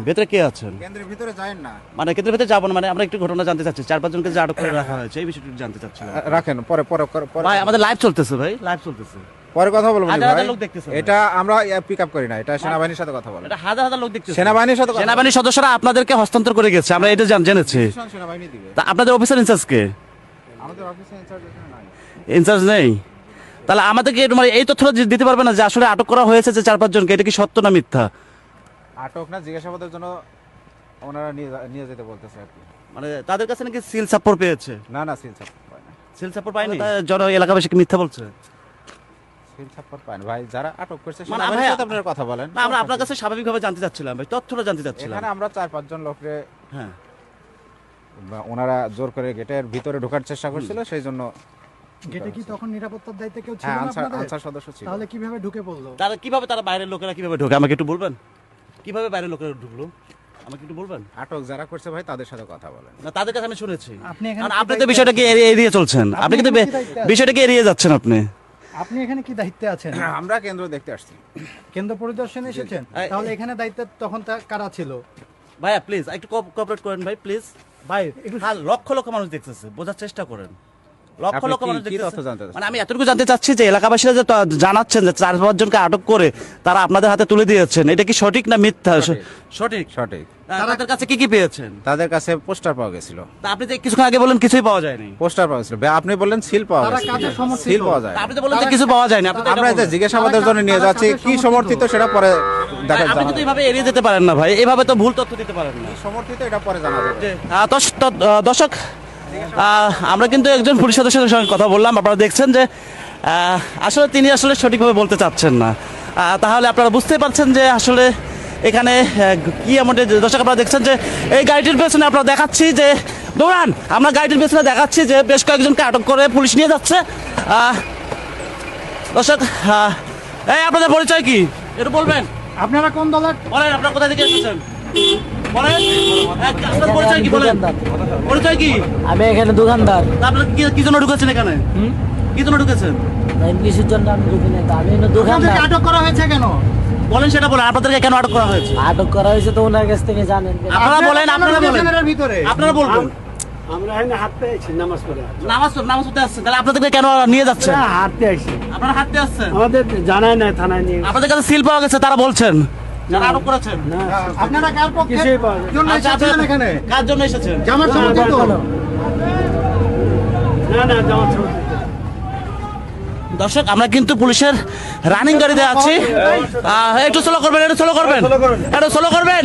Speaker 2: কেন্দ্রের ভিতরে যাবেন না,
Speaker 1: মানে কেন্দ্রের ভিতরে যাবো না, মানে আমরা একটু ঘটনা জানতে চাচ্ছি। 4-5 জনকে যে আটক করে রাখা হয়েছে এই বিষয়টি জানতে চাচ্ছিলাম।
Speaker 2: রাখেন, পরে
Speaker 1: ভাই, আমাদের লাইভ চলতেছে,
Speaker 2: পরে কথা বলবো।
Speaker 1: হাজার লোক দেখতেছে।
Speaker 2: এটা আমরা পিক আপ করি না, এটা সেনাবাহিনীর সাথে কথা বলে।
Speaker 1: এটা হাজার লোক দেখতেছে।
Speaker 2: সেনাবাহিনীর
Speaker 1: সদস্যরা আপনাদেরকে হস্তান্তর করে গেছে, আমরা এটা জেনেছি।
Speaker 2: সেনাবাহিনী দিবে।
Speaker 1: তা আপনাদের অফিসার ইনচার্জ কে?
Speaker 2: আমাদের অফিসে
Speaker 1: ইনচার্জ নেই? তাহলে আমাদেরকে মানে এই তথ্য দিতে পারবে না যে আসলে আটক করা হয়েছে যে 4-5 জনকে, এটা কি সত্য না মিথ্যা?
Speaker 2: আটক না, জিজ্ঞাসাবাদের জন্য ওনারা নিয়ে যেতে বলতেছে আর কি।
Speaker 1: মানে তাদের কাছে নাকি সিল সাপোর্ট পেয়েছে?
Speaker 2: না, সিল সাপোর্ট পায় না।
Speaker 1: সিল সাপোর্ট পায়নি, এলাকাবাসীকে মিথ্যা বলছে।
Speaker 2: সিল সাপোর্ট পায় না ভাই, যারা আটক করছে
Speaker 1: মানে
Speaker 2: সেনাবাহিনীর সাথে আপনারা কথা বলেন।
Speaker 1: না, আমরা আপনার কাছে স্বাভাবিকভাবে জানতে চাচ্ছিলাম ভাই, তথ্যটা জানতে চাচ্ছিলাম।
Speaker 2: এখানে আমরা 4-5 জন লোকরে,
Speaker 1: হ্যাঁ,
Speaker 2: ওনারা জোর করে গেটের ভিতরে ঢোকার চেষ্টা করছিল, সেই জন্য।
Speaker 8: গেটে কি তখন নিরাপত্তার দায়িত্বে কেউ ছিল
Speaker 2: হ্যাঁ,
Speaker 8: না আপনাদের?
Speaker 2: আনসার সদস্য ছিল।
Speaker 8: তাহলে কিভাবে ঢুকে পড়লো?
Speaker 1: তারা বাইরের লোকেরা কিভাবে ঢোকে আমাকে একটু বলবেন? কিভাবে বাইরের লোকেরা ঢুকলো আমাকে একটু বলবেন?
Speaker 2: আটক যারা করছে ভাই, তাদের সাথে কথা বলেন।
Speaker 1: না, তাদের কাছে আমি শুনেছি।
Speaker 8: আপনি এখানে
Speaker 1: কারণ আপনি তো বিষয়টাকে এড়িয়ে চলছেন, আপনি কিন্তু বিষয়টাকে এড়িয়ে যাচ্ছেন।
Speaker 8: আপনি এখানে কি দায়িত্বে আছেন?
Speaker 2: আমরা কেন্দ্র দেখতে আসছি।
Speaker 8: কেন্দ্র পরিদর্শনে এসেছেন? তাহলে এখানে দায়িত্ব তখন কারা ছিল?
Speaker 1: ভাইয়া প্লিজ একটু কোঅপারেট করেন ভাই, প্লিজ ভাই। লক্ষ লক্ষ মানুষ দেখতেছে, বোঝার চেষ্টা করেন। লক্ষ
Speaker 9: আপনি
Speaker 1: লক্ষ
Speaker 9: কি-
Speaker 1: মানুষ
Speaker 9: কি
Speaker 1: দেখতেছে।
Speaker 9: তথ্য জানতে চাচ্ছেন?
Speaker 1: মানে আমি এতটুকু জানতে চাচ্ছি যে এলাকাবাসীরা যে জানাচ্ছেন যে 4-5 জনকে আটক করে তারা আপনাদের হাতে তুলে দিয়েছেন, এটা কি সঠিক না মিথ্যা? সঠিক।
Speaker 9: সঠিক।
Speaker 1: তাদের কাছে কি কি পেয়েছেন?
Speaker 9: তাদের কাছে পোস্টার পাওয়া গেছিল,
Speaker 1: তা আপনি যে কিছুক্ষণ আগে বললেন কিছুই পাওয়া যায়নি।
Speaker 9: পোস্টার পাওয়া গেছিল। আপনি বললেন সিল পাওয়া গেছে, সিল পাওয়া যায়।
Speaker 1: তা আপনি তো বললেন যে কিছু পাওয়া যায়নি। আপনি তো এটা
Speaker 9: আমরা
Speaker 1: বললেন।
Speaker 9: জিজ্ঞাসাবাদের জন্য নিয়ে যাচ্ছি, কি সমর্থিত সেটা পরে দেখা
Speaker 1: আপনি
Speaker 9: জানা
Speaker 1: কিন্তু
Speaker 9: যাবে।
Speaker 1: এইভাবে এড়িয়ে যেতে পারেন না ভাই, এইভাবে তো ভুল তথ্য দিতে পারেন না।
Speaker 9: সমর্থিত এটা পরে জানা যাবে।
Speaker 1: দর্শক, আমরা কিন্তু একজন পুলিশ সদস্যের সঙ্গে কথা বললাম। আপনারা দেখছেন যে আসলে তিনি আসলে সঠিকভাবে বলতে চাচ্ছেন না। তাহলে আপনারা বুঝতেই পারছেন যে আসলে এখানে কি এমন। দর্শক, আপনারা দেখছেন যে এই গাড়িটির পেছনে আপনারা দেখাচ্ছি যে দৌড়ান, আমরা গাড়িটির পেছনে দেখাচ্ছি যে বেশ কয়েকজনকে আটক করে পুলিশ নিয়ে যাচ্ছে। দর্শক, এই আপনাদের পরিচয় কি একটু বলবেন?
Speaker 8: আপনারা কোন দলের?
Speaker 1: বলেন, আপনারা কোথা থেকে এসেছেন বলেন। আপনার পরিচয় কি বলেন? পরিচয় কি?
Speaker 7: আমি এখানে দোকানদার,
Speaker 1: তা আপনারা কি জন্য ঢুকেছেন এখানে? কি জন্য ঢুকেছেন?
Speaker 7: কিসের জন্য আমি ঢুকি নাই, আমি
Speaker 8: আপনাদেরকে আটক করা হয়েছে কেন?
Speaker 1: বলেন, সেটা বলেন। আপনাদেরকে কেন আটক করা হয়েছে
Speaker 7: আটক করা হয়েছে তো ওনার কাছ থেকে জানেন।
Speaker 1: আপনারা বলেন, আপনারা বলেন,
Speaker 8: ক্যামেরার ভিতরে
Speaker 1: আপনারা বলবেন।
Speaker 2: আমরা এখানে হাত পেয়েছি নামাজ পড়ে
Speaker 1: নামাজ পড়তে আসছেন, তাহলে আপনাদেরকে কেন নিয়ে যাচ্ছেন?
Speaker 2: হাঁটতে আসছি,
Speaker 1: আপনারা হাঁটতে আসছেন,
Speaker 2: আমাদের জানাই নাই থানায় নিয়ে
Speaker 1: আপনাদের কাছে সিল পাওয়া গেছে তারা বলছেন, যারা আটক করেছেন।
Speaker 8: আপনারা কার পক্ষে
Speaker 2: কিছুই পাওয়া যায় না।
Speaker 8: জন্য
Speaker 1: আচ্ছা,
Speaker 8: এসেছিলেন
Speaker 1: আপনারা
Speaker 8: এখানে?
Speaker 1: কার জন্য এসেছেন?
Speaker 8: জামাত সমর্থিত?
Speaker 2: না জামাত সমর্থিত।
Speaker 1: দর্শক, আমরা কিন্তু পুলিশের রানিং গাড়িতে আছি। একটু স্লো করবেন, একটু স্লো করবেন, একটু স্লো করবেন।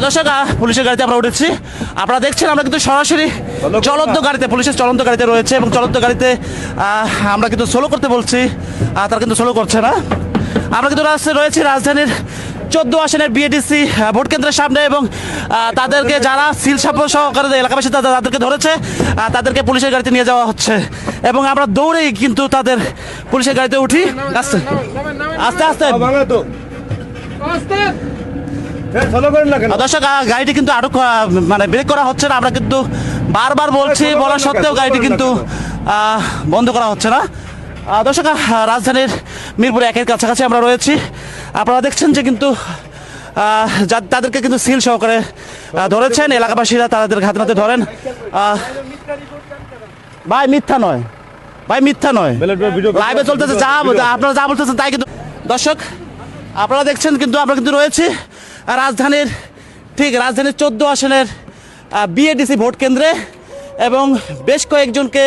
Speaker 1: দর্শক, পুলিশের গাড়িতে আমরা উঠেছি। আপনারা দেখছেন আমরা কিন্তু সরাসরি চলন্ত গাড়িতে, পুলিশের চলন্ত গাড়িতে রয়েছে এবং চলন্ত গাড়িতে আমরা কিন্তু স্লো করতে বলছি, তারা কিন্তু স্লো করছে না। আমরা কিন্তু রয়েছি রাজধানীর 14 আসনের বিএডিসি ভোট কেন্দ্রের সামনে এবং তাদেরকে যারা সিল সহকারে এলাকাবাসী তাদেরকে ধরেছে, তাদেরকে পুলিশের গাড়িতে নিয়ে যাওয়া হচ্ছে এবং আমরা দৌড়েই কিন্তু তাদের পুলিশের গাড়িতে উঠি। আস্তে আস্তে আস্তে দর্শক, গাড়িটি কিন্তু আটক মানে ব্রেক করা হচ্ছে না। আমরা কিন্তু বারবার বলছি, বলা সত্ত্বেও গাড়িটি কিন্তু বন্ধ করা হচ্ছে না। দর্শক, রাজধানীর মিরপুর 1-এর কাছাকাছি আমরা রয়েছি। আপনারা দেখছেন যে কিন্তু তাদেরকে কিন্তু সিল সহকারে ধরেছেন এলাকাবাসীরা, তাদের হাতে নাতে ধরেন। ভাই মিথ্যা নয়, ভাই মিথ্যা নয়, লাইভে চলতেছে, যা আপনারা যা বলতেছেন তাই কিন্তু। দর্শক, আপনারা দেখছেন কিন্তু আমরা কিন্তু রয়েছি রাজধানীর 14 আসনের বিএডিসি ভোট কেন্দ্রে এবং বেশ কয়েকজনকে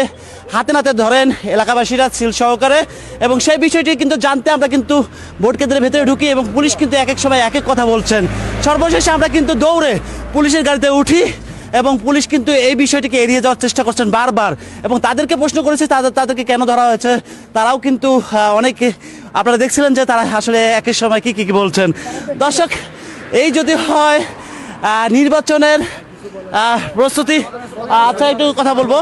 Speaker 1: হাতে নাতে ধরেন এলাকাবাসীরা সিল সহকারে এবং সেই বিষয়টি কিন্তু জানতে আমরা কিন্তু ভোট কেন্দ্রের ভেতরে ঢুকি এবং পুলিশ কিন্তু এক এক সময় এক এক কথা বলছেন। সর্বশেষে আমরা কিন্তু দৌড়ে পুলিশের গাড়িতে উঠি এবং পুলিশ কিন্তু এই বিষয়টিকে এড়িয়ে যাওয়ার চেষ্টা করছেন বারবার এবং তাদেরকে প্রশ্ন করেছে তাদেরকে কেন ধরা হয়েছে। তারাও কিন্তু অনেকে আপনারা দেখছিলেন যে তারা আসলে একই সময় কি কি বলছেন। দর্শক, এই যদি হয় নির্বাচনের প্রস্তুতি, আচ্ছা একটু কথা বলবো,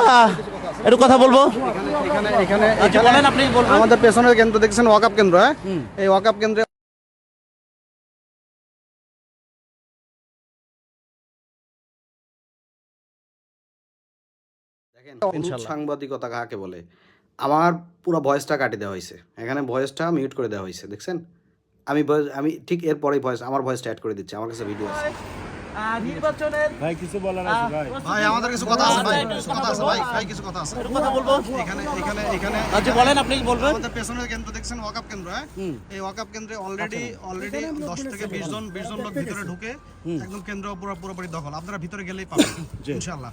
Speaker 2: এখানে
Speaker 1: আচ্ছা, বলেন, আপনি বলবেন।
Speaker 2: আমাদের পেছনের কেন্দ্র দেখছেন ওয়াকআপ কেন্দ্র, হ্যাঁ এই ওয়াকআপ কেন্দ্রে
Speaker 6: দেখেন সাংবাদিকতা কাকে বলে। আমার পুরো ভয়েসটা কাটি দেওয়া হয়েছে, এখানে ভয়েসটা মিউট করে দেওয়া হয়েছে, দেখছেন? আমি ঠিক এরপরেই আমার ভয়েসটা অ্যাড করে দিচ্ছি, আমার কাছে ভিডিও আছে।
Speaker 1: নির্বাচনের
Speaker 2: ভাই কিছু বলার আছে ভাই আমাদের কিছু কথা আছে ভাই, কিছু কথা আছে ভাই কিছু কথা আছে।
Speaker 1: কথা বলবো।
Speaker 2: এখানে
Speaker 1: আচ্ছা বলেন, আপনি বলবেন।
Speaker 2: আমাদের পেছনের কেন্দ্র দেখছেন ওয়াকআপ কেন্দ্র, হ্যাঁ এই ওয়াকআপ কেন্দ্রে অলরেডি 10 থেকে 20 জন লোক ভিতরে ঢুকে একদম কেন্দ্র পুরোপুরি দখল। আপনারা ভিতরে গেলেই পাবেন ইনশাআল্লাহ।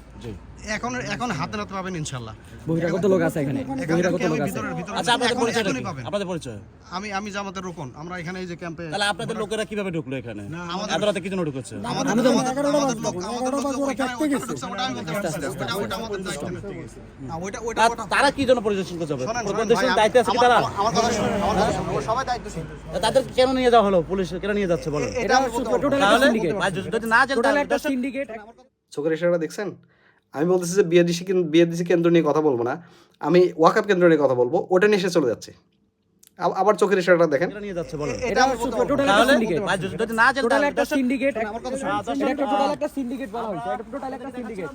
Speaker 2: এখন হাতে নাতে পাবেন ইনশাআল্লাহ।
Speaker 7: বহিরাগত লোক আছে এখানে, বহিরাগত লোক আছে।
Speaker 1: আচ্ছা, আপনাদের পরিচয়
Speaker 2: পাবেন।
Speaker 1: আপনাদের পরিচয়?
Speaker 2: আমি জামাতের রোকন। আমরা এখানে এই যে ক্যাম্পে।
Speaker 1: তাহলে আপনাদের লোকেরা কিভাবে ঢুকলো এখানে? এত রাতে কি জন্য ঢুকেছে? তারা কি জন্য পরিদর্শন করতে যাবে? দায়িত্বে আছে কি তারা?
Speaker 2: সবাই দায়িত্বশীল।
Speaker 1: তাদের কেন নিয়ে যাওয়া হলো? পুলিশ কেন নিয়ে যাচ্ছে বলেন? তাহলে যদি না জানতাম,
Speaker 6: চোখের ইশারা দেখছেন? আমি বলতেছি যে বিএডিসি কেন্দ্র নিয়ে কথা বলবো না, আমি ওয়াকআপ কেন্দ্র নিয়ে কথা বলবো, ওটা নিয়ে এসে চলে যাচ্ছে। আবার চোখের ইশারাটা দেখেন।
Speaker 1: নিয়ে যাচ্ছে বলেন।
Speaker 7: তাহলে
Speaker 1: যদি না জানতাম,
Speaker 7: টোটাল একটা সিন্ডিকেট, এটা টোটাল একটা সিন্ডিকেট বলা হয়েছে, এটা টোটাল একটা সিন্ডিকেট।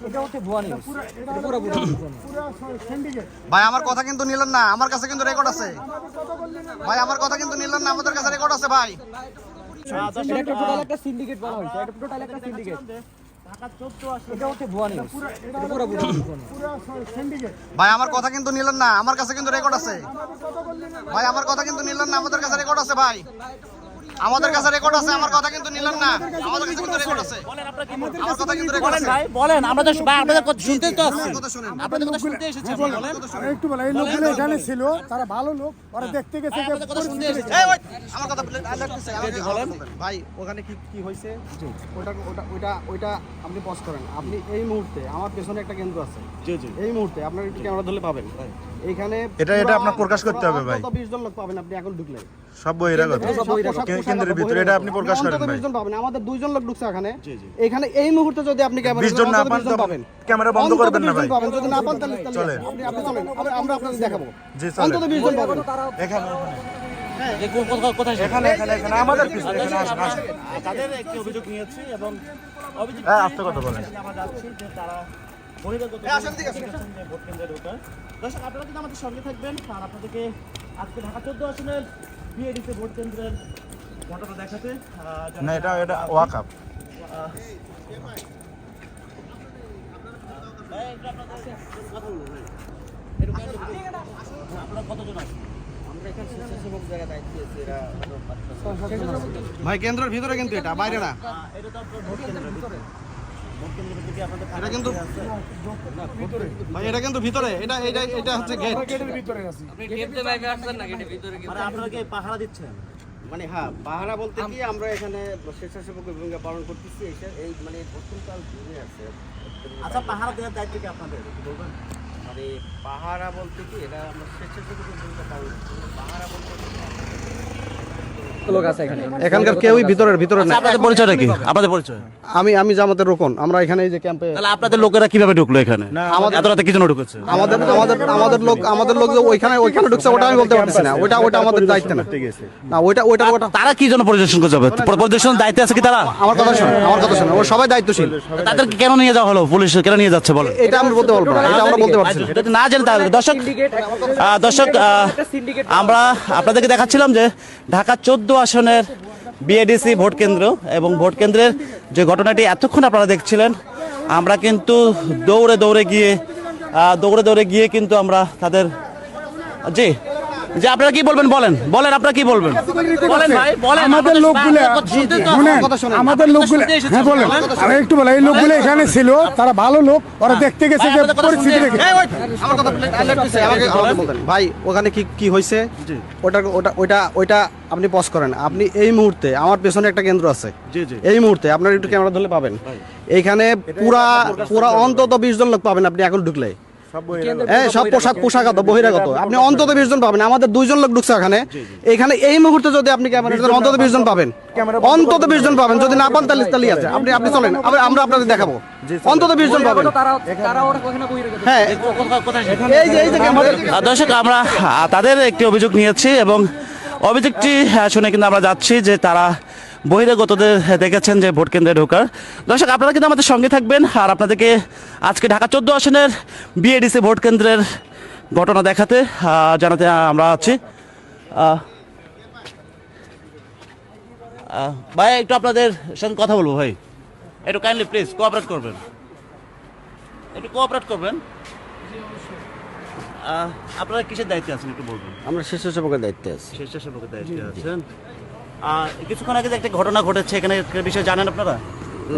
Speaker 7: এটা হচ্ছে ভুয়া নিউজ, এটা পুরো
Speaker 2: ভাই আমার কথা কিন্তু নিলেন না, আমার কাছে কিন্তু রেকর্ড আছে ভাই, আমার কথা কিন্তু নিলেন না, আমাদের কাছে রেকর্ড আছে ভাই।
Speaker 7: এটা টোটাল একটা সিন্ডিকেট বলা হয়েছে, এটা টোটাল একটা সিন্ডিকেট।
Speaker 2: ভাই আমার কথা কিন্তু নিলেন না, আমার কাছে কিন্তু রেকর্ড আছে ভাই, আমার কথা কিন্তু নিলেন না, আমাদের কাছে রেকর্ড আছে ভাই, আমাদের কাছে রেকর্ড আছে, আমার কথা কিন্তু নিলেন না, আমাদের কাছে কিন্তু রেকর্ড আছে, আমার কথা কিন্তু রেকর্ড আছে
Speaker 1: ভাই বলেন, আমরা তো ভাই আপনাদের কথা শুনতে তো আসছি,
Speaker 2: আমার কথা শুনেন,
Speaker 1: আপনাদের কথা শুনতে এসেছি, বলেন
Speaker 8: একটু বলে এই লোকগুলো এখানে ছিল, তারা ভালো লোক, ওরা দেখতে গেছে যে
Speaker 1: কথা শুনতে এসেছি।
Speaker 2: এই ওই আমার কথা লাগতেছে, আমাকে বলেন ভাই ওখানে কি কি হয়েছে, ওটা ওটা ওটা ওইটা আপনি পজ করেন, আপনি এই মুহূর্তে আমার পেছনে একটা কেন্দ্র আছে,
Speaker 1: জি জি
Speaker 2: এই মুহূর্তে আপনার একটু ক্যামেরা ধরলে পাবেন এইখানে
Speaker 9: এটা আপনার প্রকাশ করতে হবে ভাই।
Speaker 2: 20 জন লোক পাবেন আপনি এখন ঢুকলে,
Speaker 9: সব বহিরাগত কেন্দ্রের ভিতরে এটা আপনি প্রকাশ করেন ভাই।
Speaker 2: 20 জন পাবেন, আমাদের 2 জন লোক ঢুকছে এখানে, এখানে এই মুহূর্তে যদি আপনি ক্যামেরা
Speaker 9: 20 জন না পান তো
Speaker 2: পাবেন,
Speaker 9: ক্যামেরা বন্ধ করবেন না ভাই।
Speaker 2: পাবেন যদি না পান তাহলে
Speaker 9: চলে।
Speaker 2: আপনি চলেন, আমরা আপনাদের দেখাবো,
Speaker 9: জি চলে।
Speaker 2: অন্তত 20 জন পাবেন
Speaker 9: এখানে
Speaker 1: কোথায়
Speaker 9: এখানে এখানে এখানে আমাদের পিছনে এখানে আসেন আসেন।
Speaker 1: তাদের একটি অভিযোগ নিয়েছি এবং অভিযোগ
Speaker 9: হ্যাঁ আস্তে কথা বলেন।
Speaker 1: আমরা যাচ্ছি যে তারা বহিরাগত
Speaker 2: আসেন, ঠিক আছে।
Speaker 1: দেখেছেন যে ভোট কেন্দ্রে ঢোকার। দর্শক আপনারা কিন্তু আমাদের সঙ্গে থাকবেন আর আপনাদেরকে আজকে ঢাকা 14 আসনের বিএডিসি ভোট কেন্দ্রের ঘটনা দেখাতে
Speaker 9: না এটা এটা ওয়াকআপ।
Speaker 1: আপনারা কতজন আছেন?
Speaker 2: ভাই কেন্দ্রের ভিতরে কিন্তু এটা বাইরে না,
Speaker 1: এটা তো আপনার ভোট কেন্দ্রের ভিতরে। ভোট কেন্দ্রের ভিতরে কি আপনাদের
Speaker 2: এটা কিন্তু ভাই এটা কিন্তু ভিতরে, এটা এটা এটা হচ্ছে গেট,
Speaker 1: মানে আপনারা কি পাহারা দিচ্ছেন?
Speaker 4: মানে হ্যাঁ, পাহারা বলতে কি আমরা এখানে স্বেচ্ছাসেবকের ভূমিকা পালন করতেছি, এই মানে প্রথমকাল ঘুরে আছে।
Speaker 1: আচ্ছা পাহারা দেওয়ার দায়িত্ব কি আপনাদের একটু বলবেন?
Speaker 4: মানে পাহারা বলতে কি এটা আমরা স্বেচ্ছাসেবকের ভূমিকা পালন করছি, পাহারা বলতে
Speaker 3: লোক আছে এখানে।
Speaker 2: এখানকার কেউই ভিতরে না।
Speaker 1: আপনাদের পরিচয়টা কি? আপনাদের পরিচয়?
Speaker 2: আমি জামাতের রোকন, আমরা এখানে এই যে ক্যাম্পে,
Speaker 1: তাহলে আপনাদের লোকেরা কিভাবে ঢুকলো এখানে? এত রাতে কি জন্য ঢুকেছে?
Speaker 2: আমাদের লোক যে ওইখানে ঢুকছে ওটা আমি বলতে পারতেছি না, ওটা আমাদের দায়িত্ব না, না ওটা
Speaker 1: তারা কি জন্য পরিদর্শন করতে যাবে? পরিদর্শন দায়িত্বে আছে কি তারা?
Speaker 2: আমার কথা শোনো, ও সবাই দায়িত্বশীল,
Speaker 1: তাদেরকে কেন নিয়ে যাওয়া হলো? পুলিশ কেন নিয়ে যাচ্ছে বলো?
Speaker 2: এটা আমি বলতে পারবো না, এটা আমরা বলতে পারছি না।
Speaker 1: যদি না জানি তাহলে দর্শক আমরা আপনাদেরকে দেখাচ্ছিলাম যে ঢাকা 14 আসনের বিএডিসি ভোট কেন্দ্র এবং ভোট কেন্দ্রের যে ঘটনাটি এতক্ষণ আপনারা দেখছিলেন, আমরা কিন্তু দৌড়ে দৌড়ে গিয়ে কিন্তু আমরা তাদের জি যে আপনারা কি বলবেন বলেন আপনারা কি বলবেন বলেন ভাই বলেন।
Speaker 8: আমাদের লোকগুলো আমাদের লোকগুলো হ্যাঁ বলেন, আমি একটু বলে এই লোকগুলো এখানে ছিল, তারা ভালো লোক, ওরা দেখতে গেছে যে পরিস্থিতি দেখে।
Speaker 2: আমার কথা লাগতেছে, আমাকে বলতেন ভাই ওখানে কি কি হয়েছে, ওইটা আপনি পজ করেন, আপনি এই মুহূর্তে আমার পেছনে একটা কেন্দ্র আছে, এই মুহূর্তে আপনার একটু ক্যামেরা ধরলে পাবেন, এইখানে পুরা অন্তত 20 জন লোক পাবেন আপনি এখন ঢুকলে, সব পোশাকগত বহিরাগত, আপনি অন্তত 20 জন পাবেন, আমাদের 2 জন লোক ঢুকছে এখানে এই মুহূর্তে যদি আপনি ক্যামেরা অন্তত 20 জন পাবেন, অন্তত 20 জন পাবেন, যদি না পান তাহলে আছে, আপনি চলেন, আমরা আপনাদের দেখাবো, অন্তত 20 জন পাবেন। হ্যাঁ এই যে
Speaker 1: দর্শক আমরা তাদের একটি অভিযোগ নিয়েছি এবং অভিযোগটি শুনে কিন্তু আমরা যাচ্ছি যে তারা বহিরাগতদের দেখেছেন যে ভোট কেন্দ্রে ঢোকার। দর্শক আপনারা কিন্তু আমাদের সঙ্গে থাকবেন আর আপনাদেরকে আজকে ঢাকা 14 আসনের বিএডিসি ভোট কেন্দ্রের ঘটনা দেখাতে জানাতে আমরা আছি। ভাই একটু আপনাদের সঙ্গে কথা বলবো ভাই, একটু কাইন্ডলি প্লিজ কোঅপারেট করবেন, আপনারা কিসের দায়িত্বে আছেন একটু বলবেন?
Speaker 4: আমরা স্বেচ্ছাসেবকের দায়িত্বে আছি।
Speaker 1: স্বেচ্ছাসেবকের দায়িত্বে আছেন। কিছুক্ষণ আগে যে একটা ঘটনা ঘটেছে, এখানে একটা বিষয় জানেন আপনারা?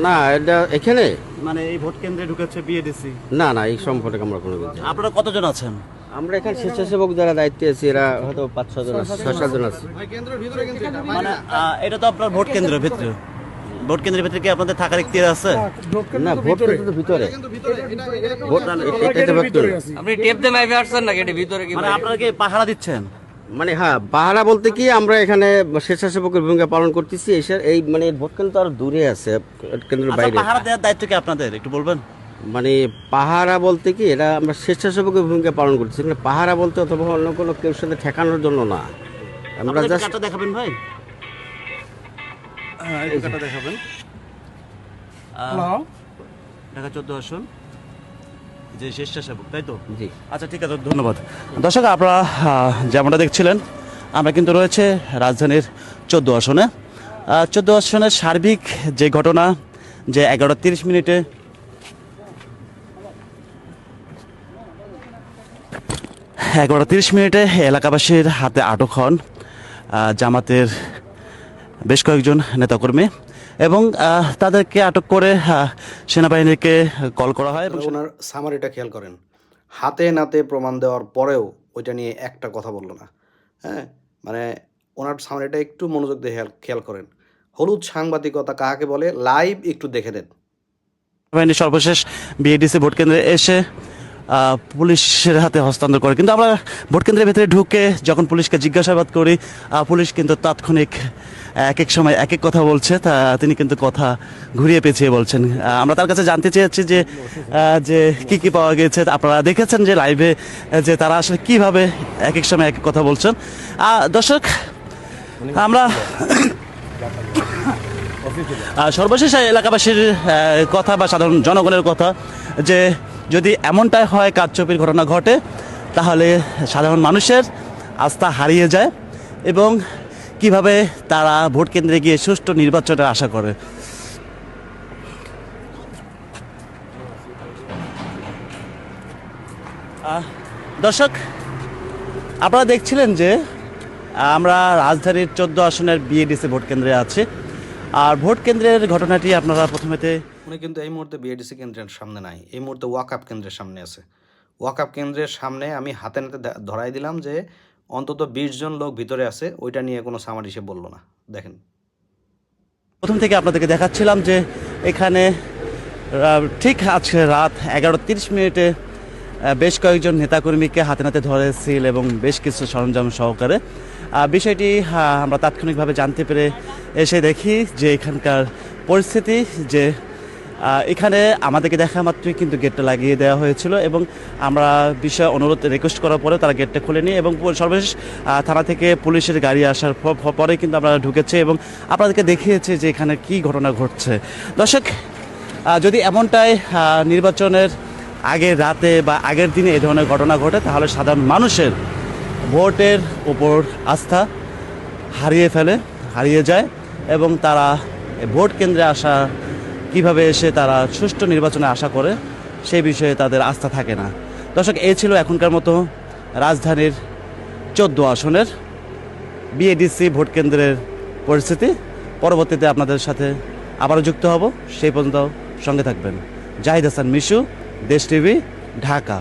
Speaker 4: না এটা এখানে
Speaker 1: মানে এই ভোট কেন্দ্রে ঢুকেছে বিএডিসি।
Speaker 4: না এই সম্পর্কে আমরা কোনো কিছু জানি না।
Speaker 1: আপনারা কতজন আছেন?
Speaker 4: আমরা এখানে স্বেচ্ছাসেবক যারা দায়িত্বে আছি এরা হয়তো 5-6 জন আছে, 6-7 জন আছে।
Speaker 2: কেন্দ্রের ভিতরে কিন্তু এটা
Speaker 1: মানে এটা তো আপনার ভোট কেন্দ্রের ভিতরে, ভোট কেন্দ্রের ভিতরে কি আপনাদের থাকার ইখতিয়ার আছে?
Speaker 4: না ভোট কেন্দ্রের ভিতরে এটা ভিতরে
Speaker 3: আপনি টেপ দিয়ে মাইপে আসছেন নাকি এটা ভিতরে কি?
Speaker 1: মানে আপনারা কি পাহারা দিচ্ছেন?
Speaker 4: মানে হ্যাঁ, পাহারা বলতে কি আমরা এখানে স্বেচ্ছাসেবকের ভূমিকা পালন করতেছি, এই মানে ভোট কেন্দ্র আর দূরে আছে, কেন্দ্রের বাইরে।
Speaker 1: পাহারা দেওয়ার দায়িত্ব কি আপনাদের একটু বলবেন?
Speaker 4: মানে পাহারা বলতে কি এটা আমরা স্বেচ্ছাসেবকের ভূমিকা পালন করতেছি, মানে পাহারা বলতে অথবা অন্য কোনো কেউ সাথে ঠেকানোর জন্য না, আমরা
Speaker 1: আপনারা
Speaker 4: জাস্ট
Speaker 1: কার্ডটা দেখাবেন ভাই। এই কার্ডটা দেখাবেন। ঢাকা 14 আসন যে স্বেচ্ছাসেবক, তাই তো?
Speaker 4: জি।
Speaker 1: আচ্ছা ঠিক আছে, ধন্যবাদ। দর্শক আপনারা যেমনটা দেখছিলেন আমরা কিন্তু রয়েছে রাজধানীর 14 আসনে। 14 আসনের সার্বিক যে ঘটনা যে 11:30 এলাকাবাসীর হাতে আটক হন জামাতের বেশ কয়েকজন নেতাকর্মী এবং তাদেরকে আটক করে সেনাবাহিনীকে কল করা হয় এবং
Speaker 6: ওনার সামারিটা খেয়াল করেন, হাতে নাতে প্রমাণ দেওয়ার পরেও ওইটা নিয়ে একটা কথা বললো না। হ্যাঁ, মানে ওনার সামারিটা একটু মনোযোগ দিয়ে খেয়াল করেন। হলুদ সাংবাদিকতা কাকে বলে লাইভ একটু দেখে দেন।
Speaker 1: সেনাবাহিনী সর্বশেষ বিএডিসি ভোট কেন্দ্রে এসে পুলিশের হাতে হস্তান্তর করে, কিন্তু আমরা ভোট কেন্দ্রের ভেতরে ঢুকে যখন পুলিশকে জিজ্ঞাসাবাদ করি পুলিশ কিন্তু তাৎক্ষণিক এক এক সময় এক এক কথা বলছে, তা তিনি কিন্তু কথা ঘুরিয়ে পেঁচিয়ে বলছেন। আমরা তার কাছে জানতে চেয়েছি যে যে কি পাওয়া গেছে। আপনারা দেখেছেন যে লাইভে যে তারা আসলে কিভাবে এক এক সময় এক এক কথা বলছেন। দর্শক, আমরা সর্বশেষ এলাকাবাসীর কথা বা সাধারণ জনগণের কথা যে যদি এমনটাই হয় কারচুপির ঘটনা ঘটে তাহলে সাধারণ মানুষের আস্থা হারিয়ে যায় এবং কিভাবে তারা ভোট কেন্দ্রে গিয়ে সুষ্ঠু নির্বাচনের আশা করে। দর্শক, আপনারা দেখছিলেন যে আমরা রাজধানীর 14 আসনের বিএডিসি ভোট কেন্দ্রে আছি, আর ভোট কেন্দ্রের ঘটনাটি আপনারা প্রথমেতে
Speaker 6: উনি কিন্তু এই মুহূর্তে বিএডিসি কেন্দ্রের সামনে নাই, এই মুহূর্তে ওয়াকআপ কেন্দ্রের সামনে আছে। ওয়াকআপ কেন্দ্রের সামনে আমি হাতে নাতে ধরাই দিলাম যে অন্তত 20 জন লোক ভিতরে আছে, ওইটা নিয়ে কোনো সামারি সে বললো না। দেখেন,
Speaker 1: প্রথম থেকে আপনাদেরকে দেখাচ্ছিলাম যে এখানে ঠিক আজকে রাত 11:30 বেশ কয়েকজন নেতাকর্মীকে হাতে নাতে ধরে সিল এবং বেশ কিছু সরঞ্জাম সহকারে। বিষয়টি আমরা তাৎক্ষণিকভাবে জানতে পেরে এসে দেখি যে এখানকার পরিস্থিতি যে এখানে আমাদেরকে দেখা মাত্রই কিন্তু গেটটা লাগিয়ে দেওয়া হয়েছিল এবং আমরা বিষয় অনুরোধ রিকোয়েস্ট করার পরে তারা গেটটা খুলেনি এবং সর্বশেষ থানা থেকে পুলিশের গাড়ি আসার পরে কিন্তু আমরা ঢুকেছি এবং আপনাদেরকে দেখিয়েছি যে এখানে কি ঘটনা ঘটছে। দর্শক, যদি এমনটাই নির্বাচনের আগের রাতে বা আগের দিনে এই ধরনের ঘটনা ঘটে তাহলে সাধারণ মানুষের ভোটের উপর আস্থা হারিয়ে যায় এবং তারা ভোট কেন্দ্রে আসা কিভাবে এসে তারা সুষ্ঠু নির্বাচনে আশা করে সেই বিষয়ে তাদের আস্থা থাকে না। দর্শক, এই ছিল এখনকার মতো রাজধানীর 14 আসনের বিএডিসি ভোট কেন্দ্রের পরিস্থিতি। পরবর্তীতে আপনাদের সাথে আবারও যুক্ত হব, সেই পর্যন্ত সঙ্গে থাকবেন। জাহিদ হাসান মিশু, দেশ টিভি, ঢাকা।